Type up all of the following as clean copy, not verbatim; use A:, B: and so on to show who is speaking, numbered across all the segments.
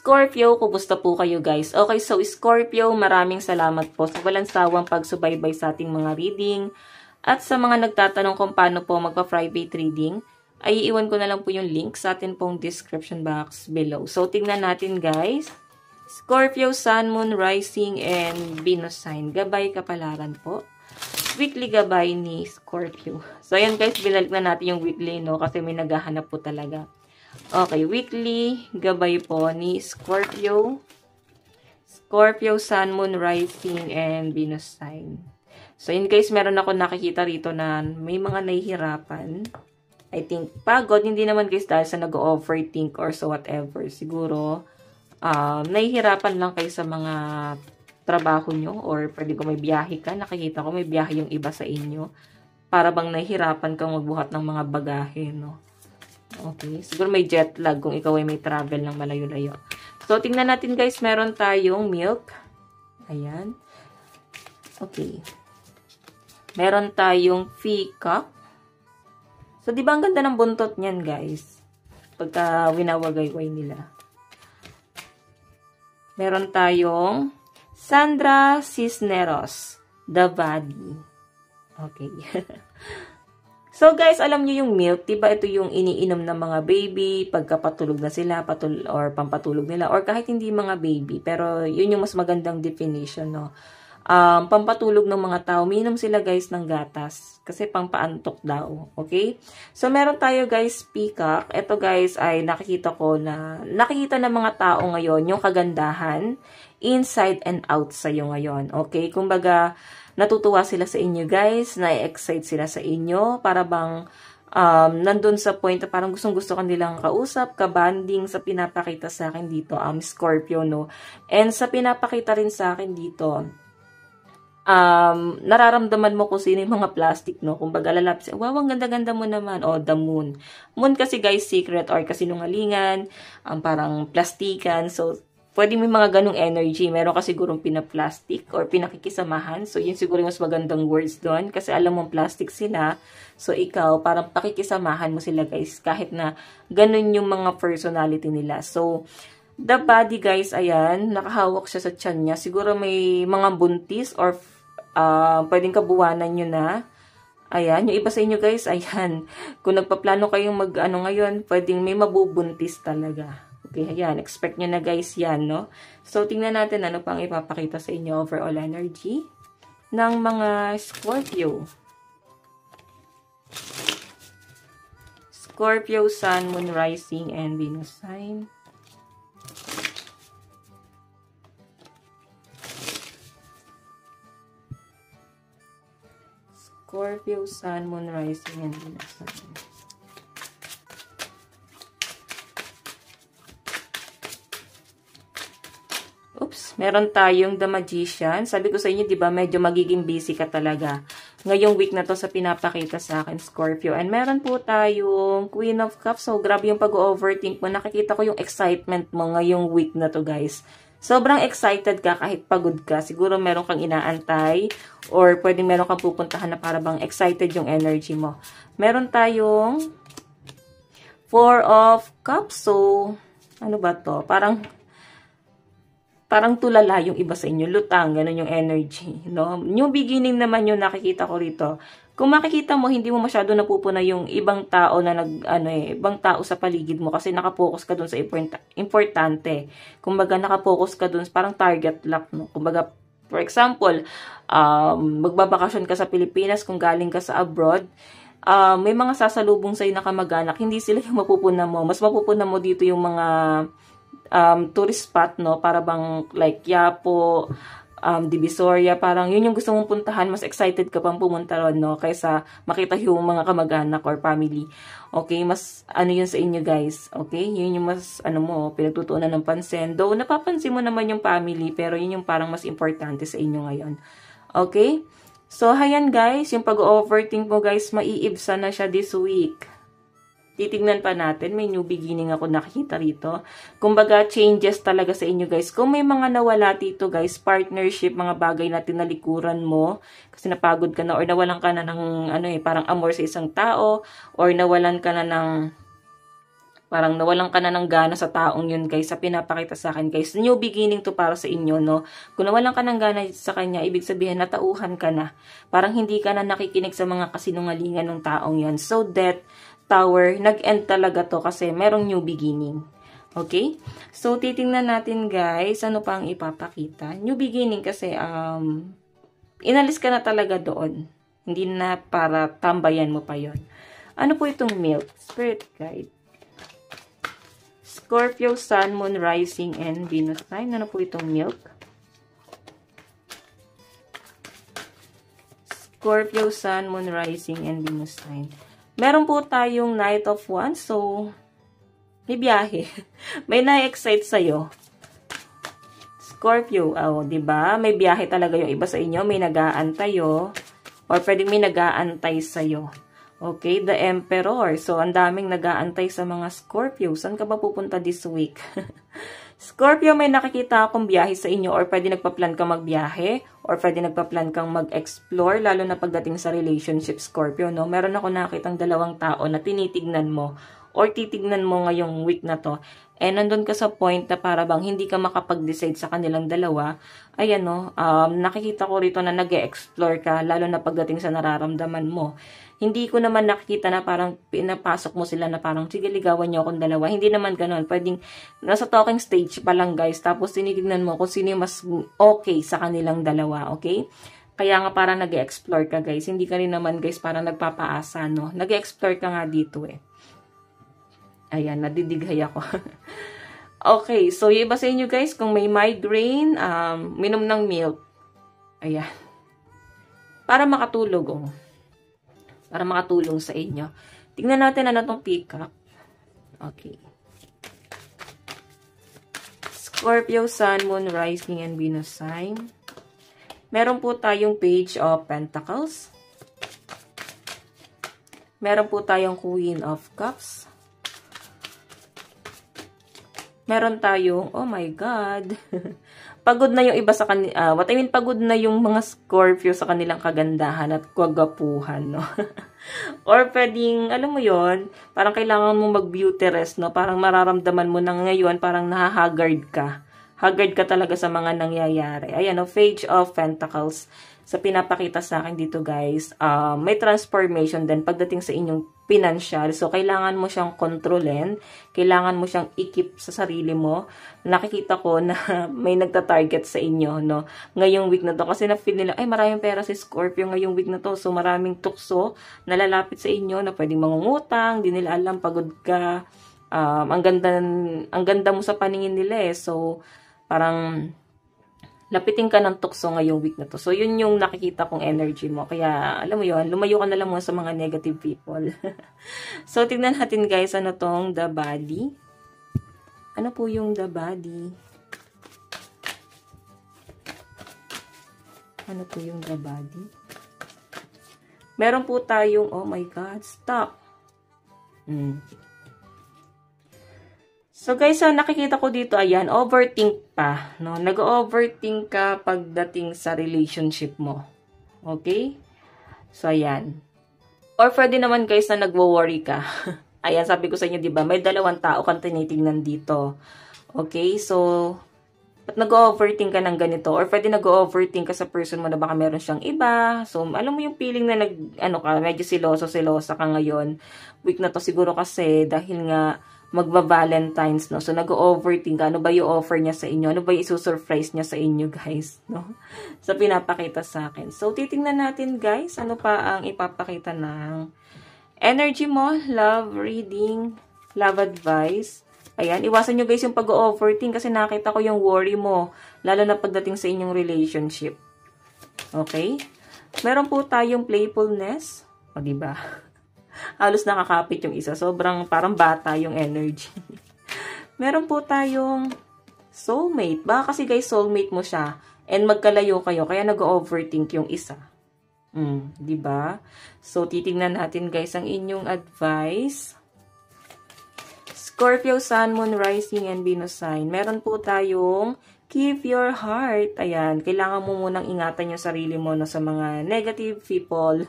A: Scorpio, kumusta po kayo guys? Okay, so Scorpio, maraming salamat po sa walang sawang pagsubaybay sa ating mga reading. At sa mga nagtatanong kung paano po magpa-private reading, ay iiwan ko na lang po yung link sa atin pong description box below. So, tingnan natin guys. Scorpio, Sun, Moon, Rising, and Venus sign. Gabay kapalaran po. Weekly gabay ni Scorpio. So, ayan guys, binalik na natin yung weekly, no? Kasi may naghahanap po talaga. Okay, weekly gabay po ni Scorpio. Scorpio, Sun, Moon, Rising, and Venus sign. So, in case meron ako nakikita rito na may mga nahihirapan, I think, pagod, hindi naman guys dahil sa nag-overthink or so whatever. Siguro, nahihirapan lang kayo sa mga trabaho nyo or pwede ko may biyahe ka. Nakikita ko may biyahe yung iba sa inyo. Para bang nahihirapan kang magbuhat ng mga bagahe, no? Okay. Siguro may jet lag kung ikaw ay may travel ng malayo-layo. So, tingnan natin guys. Meron tayong milk. Ayan. Okay. Meron tayong peacock. So, di ba ang ganda ng buntot niyan guys? Pagka winawagayway nila. Meron tayong Sandra Cisneros. The Body. Okay. So guys, alam niyo yung milk, diba ito yung iniinom ng mga baby pagkapatulog na sila, or pampatulog nila, or kahit hindi mga baby. Pero yun yung mas magandang definition, no? Pampatulog ng mga tao, minom sila guys ng gatas. Kasi pampaantok daw, okay? So meron tayo guys, peacock. Ito guys ay nakikita ng mga tao ngayon yung kagandahan inside and out sa'yo ngayon, okay? Kumbaga, natutuwa sila sa inyo guys, na-excite sila sa inyo, para bang nandun sa point na parang gustong-gusto kanilang kausap, kabanding sa pinapakita sa akin dito, Scorpio, no? And sa pinapakita rin sa akin dito, nararamdaman mo kung sino yung mga plastic, no? Kumbaga lalapit, wow, ang ganda-ganda mo naman. O, the moon. Moon kasi guys, secret or kasinungalingan, parang plastikan, so pwede may mga ganong energy. Meron ka sigurong pinaplastic or pinakikisamahan. So, yun siguro yung mas magandang words doon. Kasi alam mong plastic sila. So, ikaw, parang pakikisamahan mo sila, guys. Kahit na ganun yung mga personality nila. So, the body, guys, ayan. Nakahawak siya sa tiyan niya. Siguro may mga buntis or pwedeng kabuwanan nyo na. Ayan. Yung iba sa inyo, guys, ayan. Kung nagpaplano kayong ngayon, pwedeng may mabubuntis talaga. Okay, ayan. Expect nyo na guys yan, no? So, tingnan natin ano pang ipapakita sa inyo overall energy ng mga Scorpio. Scorpio, Sun, Moon, Rising, and Venus sign. Scorpio, Sun, Moon, Rising, and Venus sign. Oops, meron tayong The Magician. Sabi ko sa inyo, di ba, medyo magiging busy ka talaga. Ngayong week na to sa pinapakita sa akin, Scorpio. And meron po tayong Queen of Cups. So, grabe yung pag-overthink mo. Nakikita ko yung excitement mo ngayong week na to, guys. Sobrang excited ka kahit pagod ka. Siguro meron kang inaantay or pwedeng meron kang pupuntahan na para bang excited yung energy mo. Meron tayong Four of Cups. So, ano ba to? Parang tulala yung iba sa inyo, lutang, ganun yung energy, no? Yung beginning naman yung nakikita ko rito. Kung makikita mo, hindi mo masyado napupuna yung ibang tao na ibang tao sa paligid mo kasi nakapokus ka dun sa importante. Kumbaga, nakapokus ka dun, parang target lock, no? Kumbaga, for example, magbabakasyon ka sa Pilipinas, kung galing ka sa abroad, may mga sasalubong sa'yo na kamag-anak, hindi sila yung mapupuna mo. Mas mapupuna mo dito yung mga tourist spot, no? Para bang like Yapo, Divisoria, parang yun yung gusto mong puntahan, mas excited ka pang pumunta ron, no? Kaysa makita yung mga kamag-anak or family. Okay, mas yun sa inyo guys. Okay, yun yung mas pinagtutuunan ng pansin. Though napapansin mo naman yung family, pero yun yung parang mas importante sa inyo ngayon. Okay? So, ayan guys, yung pag-overthink mo guys, maiibsa na siya this week. Titignan pa natin. May new beginning ako nakikita rito. Kumbaga, changes talaga sa inyo, guys. Kung may mga nawala dito, guys, partnership, mga bagay na tinalikuran mo, kasi napagod ka na, or nawalan ka na ng, parang amor sa isang tao, or nawalan ka na ng, Parang nawalan ka na ng gana sa taong yun, guys, sa pinapakita sa akin, guys. New beginning to para sa inyo, no? Kung nawalan ka ng gana sa kanya, ibig sabihin, natauhan ka na. Parang hindi ka na nakikinig sa mga kasinungalingan ng taong yan. So, Death Tower, nag-end talaga to kasi merong new beginning. Okay? So, titingnan natin, guys, ano pa ang ipapakita. New beginning kasi, inalis ka na talaga doon. Hindi na para tambayan mo pa yon. Ano po itong milk? Spirit guide. Scorpio, Sun, Moon, Rising, and Venus sign. Ano po itong milk? Scorpio, Sun, Moon, Rising, and Venus sign. Meron po tayong Knight of Wands. So, may biyahe. May na-excite sa'yo. Scorpio, diba? May biyahe talaga yung iba sa inyo. May nag-aantay, or pwedeng may nag-aantay sa'yo. Okay, the Emperor. So, ang daming nag-aantay sa mga Scorpio. Saan ka ba pupunta this week? Scorpio, may nakikita akong biyahe sa inyo, or pwede nagpa-plan kang magbiyahe, or pwede nagpa-plan kang mag-explore, lalo na pagdating sa relationship, Scorpio, no? Meron ako nakitang dalawang tao na tinitignan mo, or titignan mo ngayong week na to, nandun ka sa point na para bang hindi ka makapag-decide sa kanilang dalawa. Ayan, no? Nakikita ko rito na nag-e-explore ka, lalo na pagdating sa nararamdaman mo. Hindi ko naman nakikita na parang pinapasok mo sila na parang, sige, ligawan niyo akong dalawa. Hindi naman ganun. Pwedeng, nasa talking stage pa lang, guys. Tapos, tinitignan mo kung sino yung mas okay sa kanilang dalawa, okay? Kaya nga parang nag-e-explore ka, guys. Hindi ka rin naman, guys, parang nagpapaasa, no? Nag-e-explore ka nga dito, eh. Ayan, nadidighay ako. Okay, so yung iba sa inyo, guys, kung may migraine, minom ng milk. Ayan. Para makatulog, para makatulong sa inyo. Tingnan natin ano tong peacock. Okay. Scorpio, Sun, Moon, Rising, and Venus sign. Meron po tayong Page of Pentacles. Meron po tayong Queen of Cups. Meron tayong, oh my God, pagod na yung iba sa kanila, pagod na yung mga Scorpio sa kanilang kagandahan at kagapuhan, no? Or pwedeng, alam mo yon, parang kailangan mo mag-beauty rest, no? Parang mararamdaman mo na ngayon, parang nahahagard ka. Haggard ka talaga sa mga nangyayari. Ayan, no? Page of Pentacles. Sa pinapakita sa akin dito, guys, may transformation din pagdating sa inyong financial. So, kailangan mo siyang kontrolin. Kailangan mo siyang ikip sa sarili mo. Nakikita ko na may nagta-target sa inyo, no? Ngayong week na to. Kasi na-feel nila, ay, maraming pera si Scorpio ngayong week na to. So, maraming tukso na lalapit sa inyo na pwedeng mangungutang. Di nila alam, pagod ka. Ang ganda mo sa paningin nila, eh. So, parang lapitin ka ng tukso ngayong week na to. So, yun yung nakikita kong energy mo. Kaya, alam mo yun, lumayo ka na lang mo sa mga negative people. So, tignan natin, guys, ano tong the body. Ano po yung the body? Ano po yung the body? Meron po tayong, oh my God, stop. So, guys, so nakikita ko dito, ayan, overthink pa, no? Nag-overthink ka pagdating sa relationship mo. Okay? So, ayan. Or pwede naman, guys, na nagwo-worry ka. Ayan, sabi ko sa inyo, di ba? May dalawang tao kang tinitingnan dito. Okay? So, ba't nag-overthink ka ng ganito? Or pwede nag-overthink ka sa person mo na baka meron siyang iba. So, alam mo yung feeling na medyo silosa ka ngayon. Week na to siguro kasi dahil nga magba-Valentine's, no? So, nag-overthink ka. Ano ba yung offer niya sa inyo? Ano ba yung isusurprise niya sa inyo, guys? No? So, pinapakita sa akin. So, titingnan natin, guys. Ano pa ang ipapakita ng energy mo? Love reading, love advice. Ayan, iwasan nyo, guys, yung pag-overthink kasi nakita ko yung worry mo. Lalo na pagdating sa inyong relationship. Okay? Meron po tayong playfulness. O, diba? Halos nakakapit yung isa. Sobrang parang bata yung energy. Meron po tayong soulmate. Baka kasi, guys, soulmate mo siya. And magkalayo kayo. Kaya nag-overthink yung isa. Diba? So, titignan natin, guys, ang inyong advice. Scorpio, Sun, Moon, Rising, and Venus sign. Meron po tayong Keep your heart. Ayan, kailangan mo munang ingatan yung sarili mo no, sa mga negative people,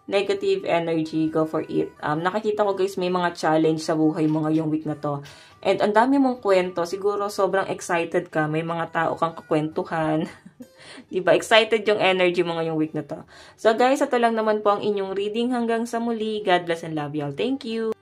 A: negative energy, go for it. Nakikita ko guys, may mga challenge sa buhay mo ngayong week na to. And ang dami mong kwento, siguro sobrang excited ka, may mga tao kang kakwentuhan. Diba? Excited yung energy mo ngayong week na to. So guys, ito lang naman po ang inyong reading hanggang sa muli. God bless and love you all. Thank you!